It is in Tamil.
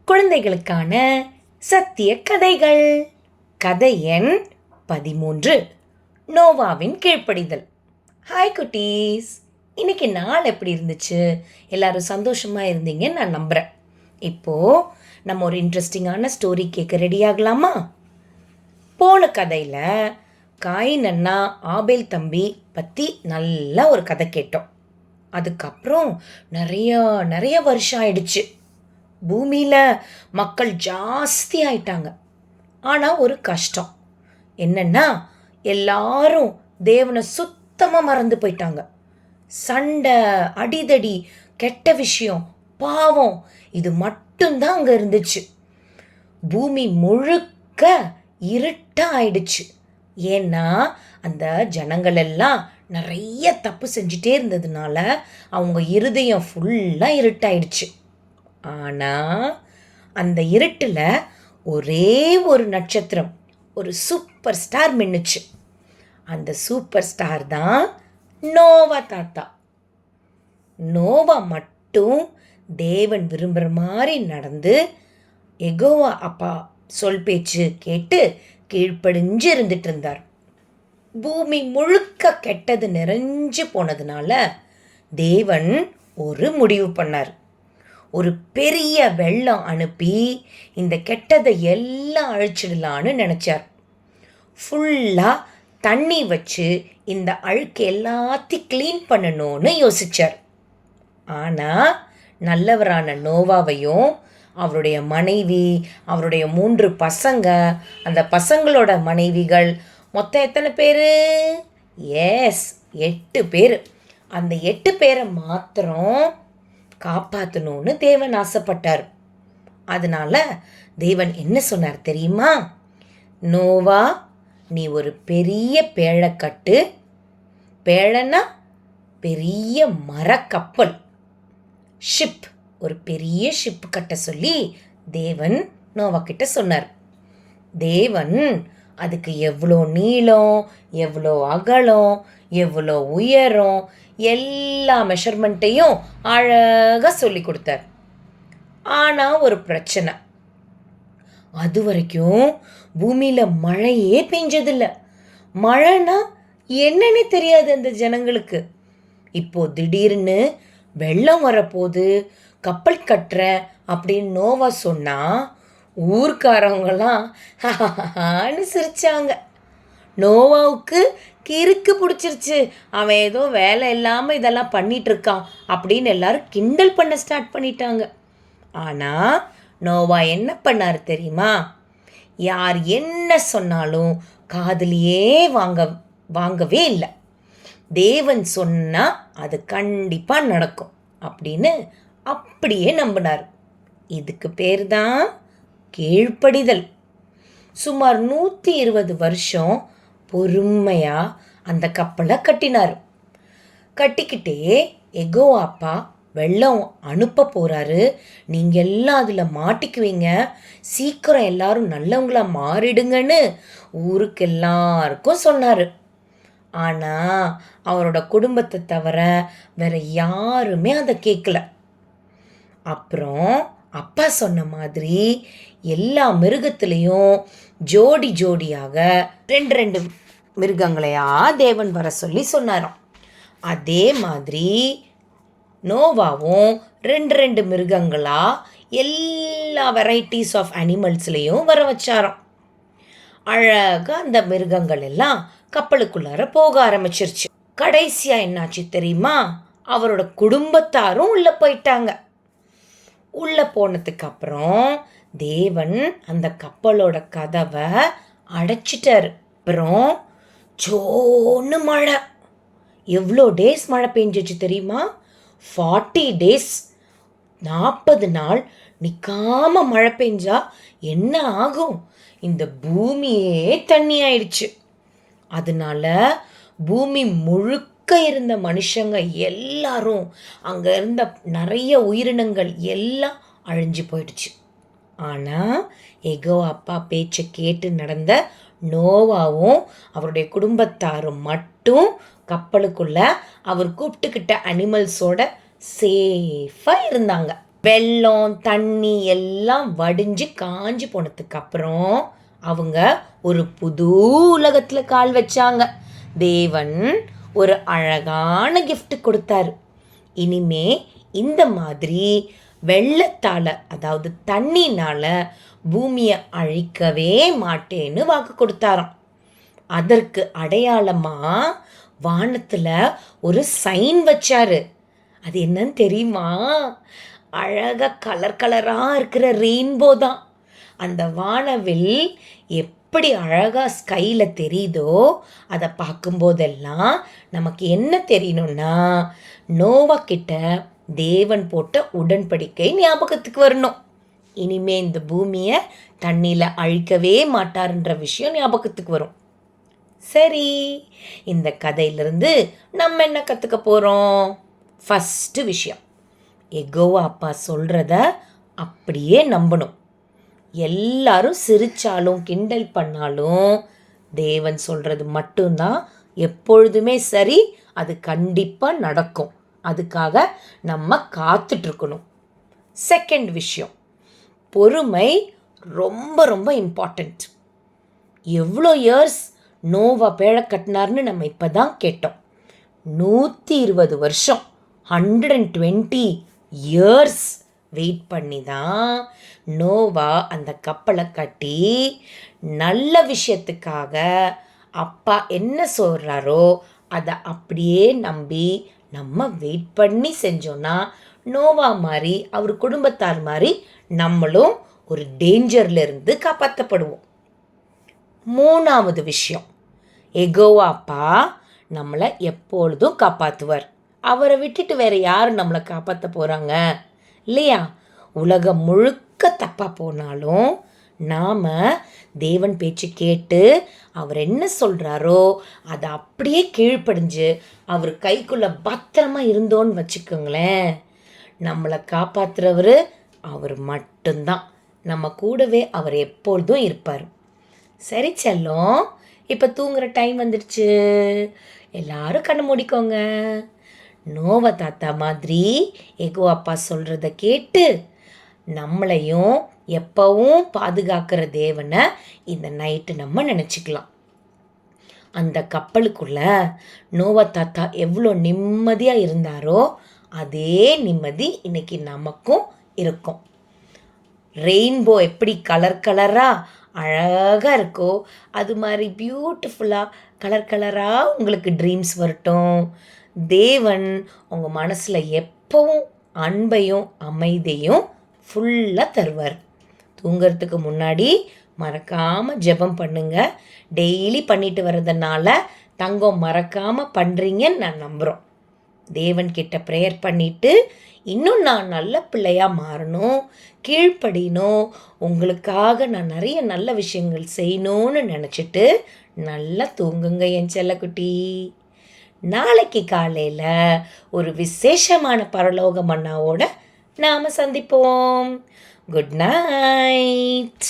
குழந்தைகளுக்கான சத்திய கதைகள். கதை எண் 13, நோவாவின் கீழ்ப்படிதல். ஹாய் குட்டீஸ், இன்னைக்கு நாள் எப்படி இருந்துச்சு? எல்லாரும் சந்தோஷமா இருந்தீங்கன்னு நான் நம்புறேன். இப்போ நம்ம ஒரு இன்ட்ரெஸ்டிங்கான ஸ்டோரி கேட்க ரெடி ஆகலாமா? போன கதையில் காயின் அண்ணா ஆபேல் தம்பி பற்றி நல்ல ஒரு கதை கேட்டோம். அதுக்கப்புறம் நிறைய வருஷம் ஆயிடுச்சு. பூமியில் மக்கள் ஜாஸ்தி ஆயிட்டாங்க. ஆனால் ஒரு கஷ்டம் என்னன்னா, எல்லாரும் தேவனை சுத்தமாக மறந்து போயிட்டாங்க. சண்டை, அடிதடி, கெட்ட விஷயம், பாவம், இது மட்டும்தான் அங்கே இருந்துச்சு. பூமி முழுக்க இருட்டாக ஆயிடுச்சு. ஏன்னா அந்த ஜனங்கள் எல்லாம் நிறைய தப்பு செஞ்சுட்டே இருந்ததுனால அவங்க இருதயம் ஃபுல்லாக இருட்டாயிடுச்சு. ஆனால் அந்த இருட்டில் ஒரே ஒரு நட்சத்திரம், ஒரு சூப்பர் ஸ்டார் மின்னுச்சு. அந்த சூப்பர் ஸ்டார் தான் நோவா தாத்தா. நோவா மட்டும் தேவன் விரும்புகிற மாதிரி நடந்து யெகோவா அப்பா சொல் பேச்சு கேட்டு கீழ்ப்படிஞ்சு இருந்துட்டு இருந்தார். பூமி முழுக்க கெட்டது நிறைஞ்சு போனதுனால தேவன் ஒரு முடிவு பண்ணார். ஒரு பெரிய வெள்ளம் அனுப்பி இந்த கெட்டதை எல்லாம் அழிச்சிடலான்னு நினச்சார். ஃபுல்லாக தண்ணி வச்சு இந்த அழுக்கு எல்லாத்தையும் க்ளீன் பண்ணணும்னு யோசித்தார். ஆனால் நல்லவரான நோவாவையும் அவருடைய மனைவி, அவருடைய 3 பசங்க, அந்த பசங்களோட மனைவிகள், மொத்தம் எத்தனை பேர்? எஸ், 8 பேர். அந்த 8 பேரை மாத்திரம் காப்பாற்றணும்னு தேவன் ஆசைப்பட்டார். அதனால தேவன் என்ன சொன்னார் தெரியுமா? நோவா, நீ ஒரு பெரிய பேழை கட்டு. பேழைன்னா பெரிய மரக்கப்பல், ஷிப், ஒரு பெரிய ஷிப் கட்ட சொல்லி தேவன் நோவா கிட்ட சொன்னார். தேவன் அதுக்கு எவ்வளோ நீளம், எவ்வளோ அகலம், எவ்வளோ உயரம், எல்லா மெஷர்மெண்ட்டையும் அழகாக சொல்லி கொடுத்தார். ஆனால் ஒரு பிரச்சனை, அது வரைக்கும் பூமியில் மழையே பெஞ்சதில்லை. மழைனா என்னன்னு தெரியாது அந்த ஜனங்களுக்கு. இப்போ திடீர்னு வெள்ளம் வரப்போது, கப்பல் கட்டுறேன் அப்படின்னு நோவா சொன்னா ஊர்க்காரவங்களாம் சிரிச்சாங்க. நோவாவுக்கு கிறுக்கு பிடிச்சிருச்சு, அவன் ஏதோ வேலை இல்லாமல் இதெல்லாம் பண்ணிட்டு இருக்கான் அப்படின்னு எல்லாரும் கிண்டல் பண்ண ஸ்டார்ட் பண்ணிட்டாங்க. ஆனால் நோவா என்ன பண்ணார் தெரியுமா? யார் என்ன சொன்னாலும் காதுலையே வாங்கவே இல்லை. தேவன் சொன்னால் அது கண்டிப்பாக நடக்கும் அப்படின்னு அப்படியே நம்பினார். இதுக்கு பேர் தான் கீழ்ப்படிதல். சுமார் 120 வருஷம் பொறுமையாக அந்த கப்பலை கட்டினார். கட்டிக்கிட்டே யெகோவா அப்பா வெள்ளம் அனுப்ப போகிறாரு, நீங்கள் எல்லாம் அதில் மாட்டிக்குவீங்க, சீக்கிரம் எல்லாரும் நல்லவங்களா மாறிடுங்கன்னு ஊருக்கு எல்லாருக்கும் சொன்னார். ஆனால் அவரோட குடும்பத்தை தவிர வேற யாருமே அதை கேட்கல. அப்புறம் அப்பா சொன்ன மாதிரி எல்லா மிருகத்திலையும் ஜோடி ஜோடியாக 2 மிருகங்களையா தேவன் வர சொல்லி சொன்னாராம். அதே மாதிரி நோவாவும் 2 மிருகங்களா எல்லா வெரைட்டிஸ் ஆஃப் அனிமல்ஸ்லேயும் வர வச்சாராம். அழகாக அந்த மிருகங்கள் எல்லாம் கப்பலுக்குள்ளார போக ஆரம்பிச்சிருச்சு. கடைசியாக என்னாச்சு தெரியுமா? அவரோட குடும்பத்தாரும் உள்ளே போயிட்டாங்க. உள்ளே போனதுக்கு அப்புறம் தேவன் அந்த கப்பலோட கதவை அடைச்சிட்டாரு. அப்புறம் ஜோன்னு மழை. எவ்வளோ டேஸ் மழை பெஞ்சிச்சு தெரியுமா? 40 டேஸ், 40 நாள் நிற்காம மழை பெஞ்சா என்ன ஆகும்? இந்த பூமியே தண்ணி ஆயிடுச்சு. அதனால பூமி முழுக்க இருந்த மனுஷங்க எல்லாரும், அங்கே இருந்த நிறைய உயிரினங்கள் எல்லாம் அழிஞ்சு போயிடுச்சு. ஆனால் யெகோவா அப்பா பேச்சை கேட்டு நடந்த நோவாவும் அவருடைய குடும்பத்தாரும் மட்டும் கப்பலுக்குள்ள அவர் கூப்பிட்டுக்கிட்ட அனிமல்ஸோட சேஃபாக இருந்தாங்க. வெள்ளம் தண்ணி எல்லாம் வடிஞ்சு காஞ்சு போனதுக்கு அப்புறம் அவங்க ஒரு புது உலகத்தில் கால் வச்சாங்க. தேவன் ஒரு அழகான gift கொடுத்தாரு. இனிமே இந்த மாதிரி வெள்ளத்தால், அதாவது தண்ணினால் பூமியை அழிக்கவே மாட்டேன்னு வாக்கு கொடுத்தாராம். அதற்கு அடையாளமாக வானத்தில் ஒரு சைன் வச்சாரு. அது என்னன்னு தெரியுமா? அழகாக கலர் கலராக இருக்கிற ரெயின்போ தான். அந்த வானவில் எப்படி அழகாக ஸ்கையில் தெரியுதோ அதை பார்க்கும்போதெல்லாம் நமக்கு என்ன தெரியணும்னா, நோவா கிட்ட தேவன் போட்ட உடன்படிக்கை ஞாபகத்துக்கு வரணும். இனிமே இந்த பூமியை தண்ணியில் அழிக்கவே மாட்டார்ன்ற விஷயம் ஞாபகத்துக்கு வரும். சரி, இந்த கதையிலிருந்து நம்ம என்ன கற்றுக்க போகிறோம்? ஃபஸ்ட்டு விஷயம், யெகோவா அப்பா சொல்கிறத அப்படியே நம்பணும். எல்லாரும் சிரித்தாலும் கிண்டல் பண்ணாலும் தேவன் சொல்கிறது மட்டும்தான் எப்பொழுதுமே சரி. அது கண்டிப்பாக நடக்கும். அதுக்காக நம்ம காத்துட்ருக்கணும். செகண்ட் விஷயம், பொறுமை ரொம்ப ரொம்ப இம்பார்ட்டண்ட். எவ்வளோ இயர்ஸ் நோவா பேழை கட்டினார்னு நம்ம இப்போ தான் கேட்டோம். 120 வருஷம், 120 இயர்ஸ் வெயிட் பண்ணி தான் நோவா அந்த கப்பலை கட்டி நல்ல விஷயத்துக்காக அப்பா என்ன சொல்கிறாரோ அதை அப்படியே நம்பி நம்ம வெயிட் பண்ணி செஞ்சோன்னா நோவா மாதிரி அவர் குடும்பத்தார் மாதிரி நம்மளும் ஒரு டேஞ்சர்லேருந்து காப்பாற்றப்படுவோம். மூணாவது விஷயம், யெகோவா அப்பா நம்மளை எப்பொழுதும் காப்பாற்றுவார். அவரை விட்டுட்டு வேறு யார் நம்மளை காப்பாற்ற போகிறாங்க இல்லையா? உலகம் முழுக்க தப்பாக போனாலும் நாம் தேவன் பேச்சு கேட்டு அவர் என்ன சொல்கிறாரோ அதை அப்படியே கீழ்ப்படிஞ்சு அவர் கைக்குள்ளே பத்திரமா இருந்தோன்னு வச்சுக்கோங்களேன், நம்மளை காப்பாற்றுறவர் அவர் மட்டும்தான். நம்ம கூடவே அவர் எப்பொழுதும் இருப்பார். சரி செல்லம், இப்போ தூங்குகிற டைம் வந்துடுச்சு. எல்லாரும் கண்ணை மூடிக்கோங்க. நோவா தாத்தா மாதிரி யெகோவா அப்பா சொல்கிறத கேட்டு நம்மளையும் எப்பவும் பாதுகாக்கிற தேவனை இந்த நைட்டு நம்ம நினச்சிக்கலாம். அந்த கப்பலுக்குள்ள நோவா தாத்தா எவ்வளோ நிம்மதியாக இருந்தாரோ அதே நிம்மதி இன்னைக்கு நமக்கும் இருக்கும். ரெயின்போ எப்படி கலர் கலராக அழகாக இருக்கோ அது மாதிரி பியூட்டிஃபுல்லாக கலர் கலராக உங்களுக்கு ட்ரீம்ஸ் வரட்டும். தேவன் உங்கள் மனசில் எப்பவும் அன்பையும் அமைதியும் ஃபுல்லாக தருவார். தூங்கிறதுக்கு முன்னாடி மறக்காமல் ஜெபம் பண்ணுங்க. டெய்லி பண்ணிட்டு வர்றதுனால தங்கம் மறக்காமல் பண்ணுறீங்கன்னு நான் நம்புகிறோம். தேவன்கிட்ட ப்ரேயர் பண்ணிவிட்டு இன்னும் நான் நல்ல பிள்ளையாக மாறணும், கீழ்ப்படியணும், உங்களுக்காக நான் நிறைய நல்ல விஷயங்கள் செய்யணும்னு நினச்சிட்டு நல்லா தூங்குங்க என் செல்லக்குட்டி. நாளைக்கு காலையில் ஒரு விசேஷமான பரலோக மன்னாவோட நாம் சந்திப்போம். Good night.